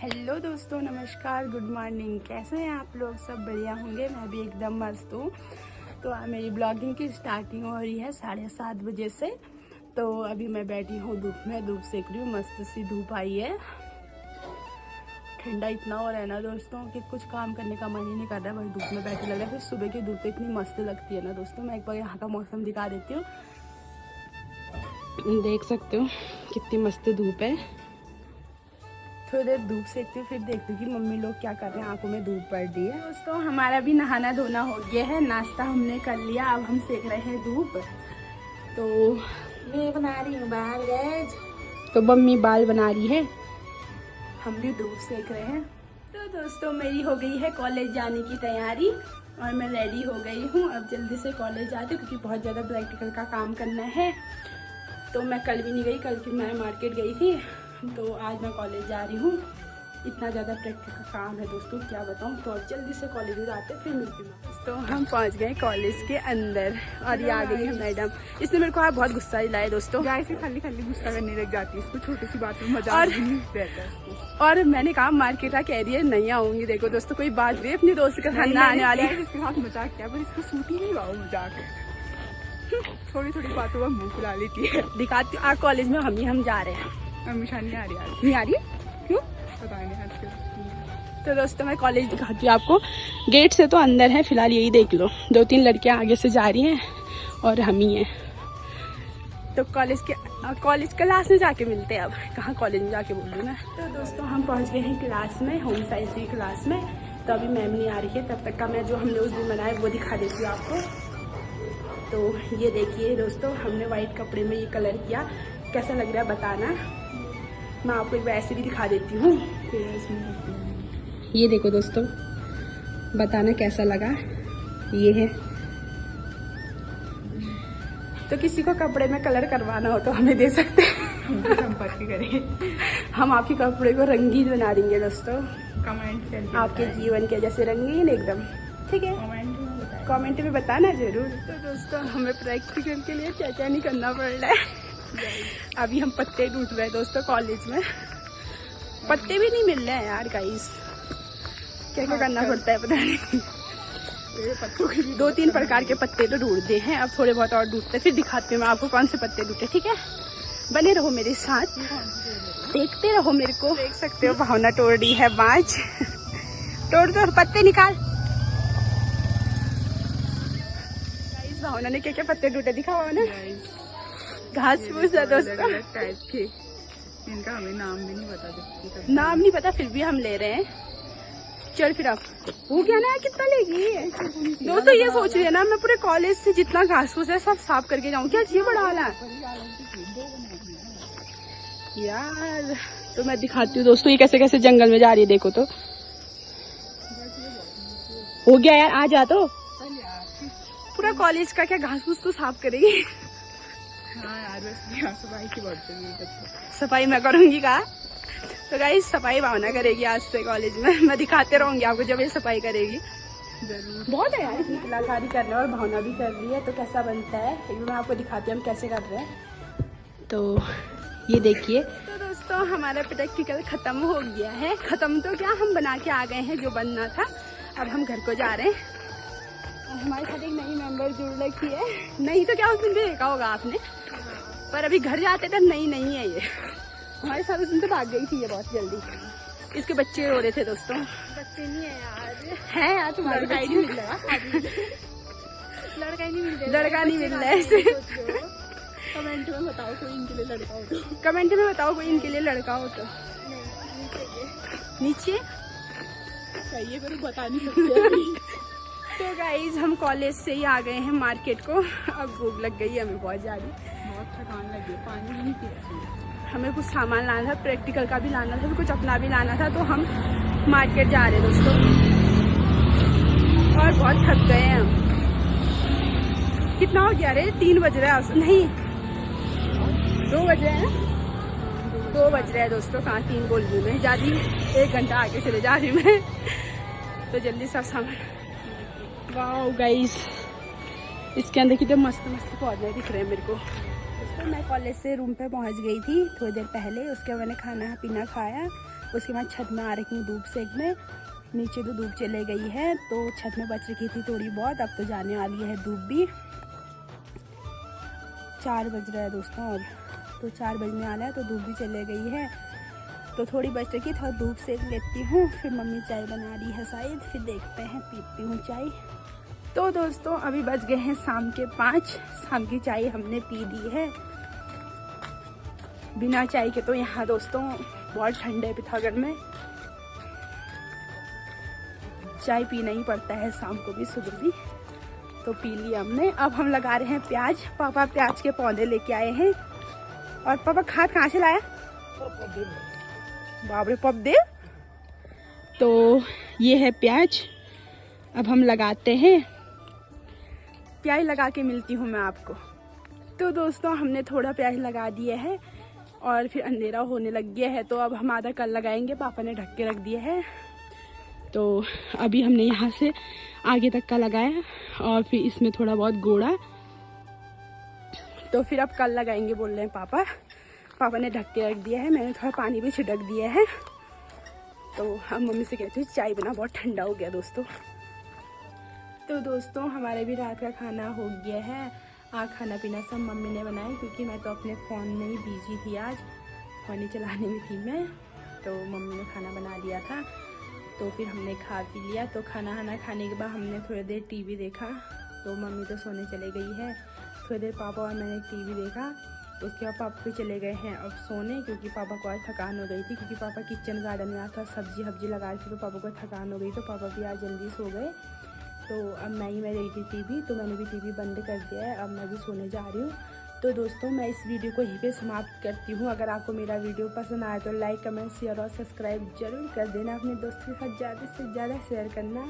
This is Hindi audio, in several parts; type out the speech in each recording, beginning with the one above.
हेलो दोस्तों, नमस्कार, गुड मॉर्निंग। कैसे हैं आप लोग? सब बढ़िया होंगे। मैं भी एकदम मस्त हूँ। तो मेरी ब्लॉगिंग की स्टार्टिंग हो रही है 7:30 बजे से। तो अभी मैं बैठी हूँ धूप में, धूप सेक रही हूँ। मस्त सी धूप आई है, ठंडा इतना हो रहा है ना दोस्तों कि कुछ काम करने का मन ही नहीं कर रहा है। वही धूप में बैठे लग रहा है। फिर सुबह की धूप तो इतनी मस्त लगती है ना दोस्तों। मैं एक बार यहाँ का मौसम दिखा देती हूँ। देख सकते हो कितनी मस्त धूप है। थोड़ी देर धूप सेकती हूँ, फिर देखती हूँ कि मम्मी लोग क्या कर रहे हैं। आंखों में धूप पड़ रही है। दोस्तों हमारा भी नहाना धोना हो गया है, नाश्ता हमने कर लिया। अब हम सेक रहे हैं धूप। तो मैं बना रही हूँ बाल गैज, तो मम्मी बाल बना रही है, हम भी धूप सेक रहे हैं। तो दोस्तों मेरी हो गई है कॉलेज जाने की तैयारी और मैं रेडी हो गई हूँ। अब जल्दी से कॉलेज जाती हूँ क्योंकि बहुत ज़्यादा प्रैक्टिकल का काम करना है। तो मैं कल भी नहीं गई, कल फिर मैं मार्केट गई थी। तो आज मैं कॉलेज जा रही हूँ। इतना ज़्यादा प्रैक्टिकल काम है दोस्तों, क्या बताऊँ। तो अब जल्दी से कॉलेज में जाते हैं, फिर मिलती हूँ। तो हम पहुँच गए कॉलेज के अंदर और ये आ गई है मैडम। इसने मेरे को आज बहुत गुस्सा दिलाया दोस्तों। से खाली गुस्सा करने लग जाती है। इसको छोटी सी बात में मजा नहीं रहता है। और मैंने कहा मार्केट का कह रही है नहीं आऊंगी। देखो दोस्तों, कोई बात भी अपनी दोस्त के साथ ना आने वाली है। इसके साथ मजाक किया पर इसको सूट ही नहीं हुआ मजाक। थोड़ी थोड़ी बातों में मुंह फुला लेती है। दिखाती हूँ। आज कॉलेज में हम जा रहे हैं। हमेशा नहीं आ रही आज। नहीं आ रही? क्यों पता नहीं आजकल। तो दोस्तों मैं कॉलेज दिखाती हूँ आपको। गेट से तो अंदर है फिलहाल, यही देख लो। 2-3 लड़कियां आगे से जा रही हैं और हम ही हैं। तो कॉलेज क्लास में जाके मिलते हैं। अब कहाँ कॉलेज में जाके बोल रही मैं। तो दोस्तों हम पहुँच गए हैं क्लास में, होम साइंस की क्लास में। तो अभी मैम नहीं आ रही है, तब तक का मैं जो हमने उस दिन बनाया वो दिखा देती हूँ आपको। तो ये देखिए दोस्तों, हमने वाइट कपड़े में ये कलर किया। कैसा लग रहा है बताना। मैं आपको एक बार ऐसे भी दिखा देती हूँ। ये देखो दोस्तों, बताना कैसा लगा। ये है। तो किसी को कपड़े में कलर करवाना हो तो हमें दे सकते हैं। संपर्क करें। हम आपके कपड़े को रंगीन बना देंगे दोस्तों। कमेंट करके आपके जीवन के जैसे रंगीन एकदम। ठीक है, कमेंट में बताना जरूर। तो दोस्तों हमें प्रैक्टिकल के लिए क्या क्या नहीं करना पड़ रहा है। अभी हम पत्ते ढूंढ रहे हैं दोस्तों कॉलेज में। पत्ते भी नहीं मिल रहे हैं यार गाइस। क्या क्या करना पड़ता है पता नहीं। 2-3 प्रकार के पत्ते तो ढूंढते हैं। अब थोड़े बहुत और ढूंढते हैं, फिर दिखाती हूँ मैं आपको कौन से पत्ते ढूंढते। ठीक है, बने रहो मेरे साथ, देखते रहो मेरे को। देख सकते हो भावना तोड़ रही है बाँझ। तोड़ दो पत्ते, निकाल। गाइस भावना ने क्या क्या पत्ते ढूंढे दिखाओ ना। घास फूस है दोस्तों टाइप के। इनका हमें नाम भी नहीं पता। नाम नहीं पता, फिर भी हम ले रहे हैं। चल फिर अब हो गया ना। कितना लेगी दोस्तों? ये सोच रही है ना मैं पूरे कॉलेज से जितना घास फूस है सब साफ करके जाऊँ। क्या ये बड़ा वाला यार। तो मैं दिखाती हूँ दोस्तों, ये कैसे कैसे जंगल में जा रही है। देखो तो हो गया यार, आ जा। तो पूरा कॉलेज का क्या घास फूस तो साफ करेगी। हाँ यार, बस सफाई की बहुत जरूरत है। सफाई मैं करूंगी का। तो गाइस सफाई भावना करेगी आज से कॉलेज में। मैं दिखाते रहूंगी आपको जब ये सफाई करेगी। जरूर। बहुत है यार, इतनी कलाकारी कर रहे हैं और भावना भी कर रही है। तो कैसा बनता है एक मैं आपको दिखाती हूँ हम कैसे कर रहे हैं। तो ये देखिए। तो दोस्तों हमारा प्रैक्टिकल खत्म हो गया है। खत्म तो क्या, हम बना के आ गए हैं जो बनना था। अब हम घर को जा रहे हैं। हमारे साथ एक नई मेंबर जुड़ रखी है। नहीं तो क्या उस दिन भी देखा होगा आपने, पर अभी घर जाते तक नहीं है ये। हमारे साथ उस दिन तो भाग गई थी ये बहुत जल्दी। इसके बच्चे रो रहे थे दोस्तों। बच्चे नहीं है यार। है यार, तुम्हारे लड़का ही नहीं मिल रहा। लड़का ही नहीं मिल रहा। लड़का नहीं मिल रहा है ऐसे। कमेंट में बताओ कोई इनके लिए लड़का हो तो। कमेंट में बताओ कोई इनके लिए लड़का हो तो। नीचे चाहिए पर बता नहीं सकते। तो गाइज हम कॉलेज से ही आ गए हैं मार्केट को। अब भूख लग गई है हमें बहुत ज़्यादा। बहुत थकान लगी, पानी भी नहीं पिया। हमें कुछ सामान लाना था, प्रैक्टिकल का भी लाना था, कुछ अपना भी लाना था। तो हम मार्केट जा रहे हैं दोस्तों और बहुत थक गए हैं हम। कितना हो गया रे? 3 बज रहा है। नहीं 2 बज रहे हैं। 2 बज रहे हैं दोस्तों। कहाँ 3 बोल रही मैं, ज़्यादा 1 घंटा आगे चले जा रही मैं। तो जल्दी सब सामान। वाओ गाइस, इसके अंदर कितने मस्त मस्त पौधे दिख रहे हैं मेरे को। दोस्तों मैं कॉलेज से रूम पे पहुंच गई थी थोड़ी देर पहले। उसके बाद मैंने खाना पीना खाया उसके बाद छत में आ रही हूँ धूप सेकने। नीचे तो धूप चले गई है, तो छत में बच रखी थी थोड़ी बहुत, अब तो जाने वाली है धूप भी। 4 बज रहा है दोस्तों, और तो 4 बजने वाला है, तो धूप भी चले गई है, तो थोड़ी बच रखी, थोड़ा धूप सेक लेती हूँ। फिर मम्मी चाय बना रही है शायद, फिर देखते हैं, पीती हूँ चाय। तो दोस्तों अभी बज गए हैं शाम के 5। शाम की चाय हमने पी ली है। बिना चाय के तो यहाँ दोस्तों बहुत ठंडे पिथौरागढ़ में चाय पीना ही पड़ता है, शाम को भी सुबह भी। तो पी लिया हमने। अब हम लगा रहे हैं प्याज। पापा प्याज के पौधे लेके आए हैं। और पापा खाद कहाँ से लाया? बाबरे पपदेव। तो ये है प्याज, अब हम लगाते हैं। प्याज लगा के मिलती हूँ मैं आपको। तो दोस्तों हमने थोड़ा प्याज लगा दिया है और फिर अंधेरा होने लग गया है, तो अब हम आधा कल लगाएंगे। पापा ने ढक के रख दिया है, तो अभी हमने यहाँ से आगे तक का लगाया और फिर इसमें थोड़ा बहुत गोड़ा, तो फिर अब कल लगाएंगे बोल रहे हैं पापा। पापा ने ढक के रख दिया है, मैंने थोड़ा पानी भी छिड़क दिया है। तो अब मम्मी से कहती हूँ चाय बना, बहुत ठंडा हो गया दोस्तों। तो दोस्तों हमारे भी रात का खाना हो गया है। खाना पीना सब मम्मी ने बनाया, क्योंकि मैं तो अपने फ़ोन में ही बिजी थी, आज फ़ोन ही चलाने में थी मैं। तो मम्मी ने खाना बना लिया था, तो फिर हमने खा पी लिया। तो खाना खाने के बाद हमने थोड़ी देर टीवी देखा। तो मम्मी तो सोने चले गई है, थोड़ी देर पापा और मैंने टीवी देखा। उसके बाद पापा भी चले गए हैं अब सोने, क्योंकि पापा को आज थकान हो गई थी, क्योंकि पापा किचन गार्डन में आता सब्जी लगा रही थी, तो पापा को थकान हो गई, तो पापा भी आज जल्दी सो गए। तो अब मैं रही थी टीवी, तो मैंने भी टीवी बंद कर दिया है, अब मैं भी सोने जा रही हूँ। तो दोस्तों मैं इस वीडियो को यहीं पे समाप्त करती हूँ। अगर आपको मेरा वीडियो पसंद आए तो लाइक, कमेंट, शेयर और सब्सक्राइब जरूर कर देना। अपने दोस्तों के साथ ज़्यादा से ज़्यादा शेयर करना।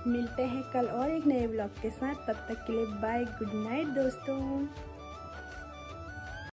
मिलते हैं कल और एक नए ब्लॉग के साथ, तब तक के लिए बाय, गुड नाइट दोस्तों।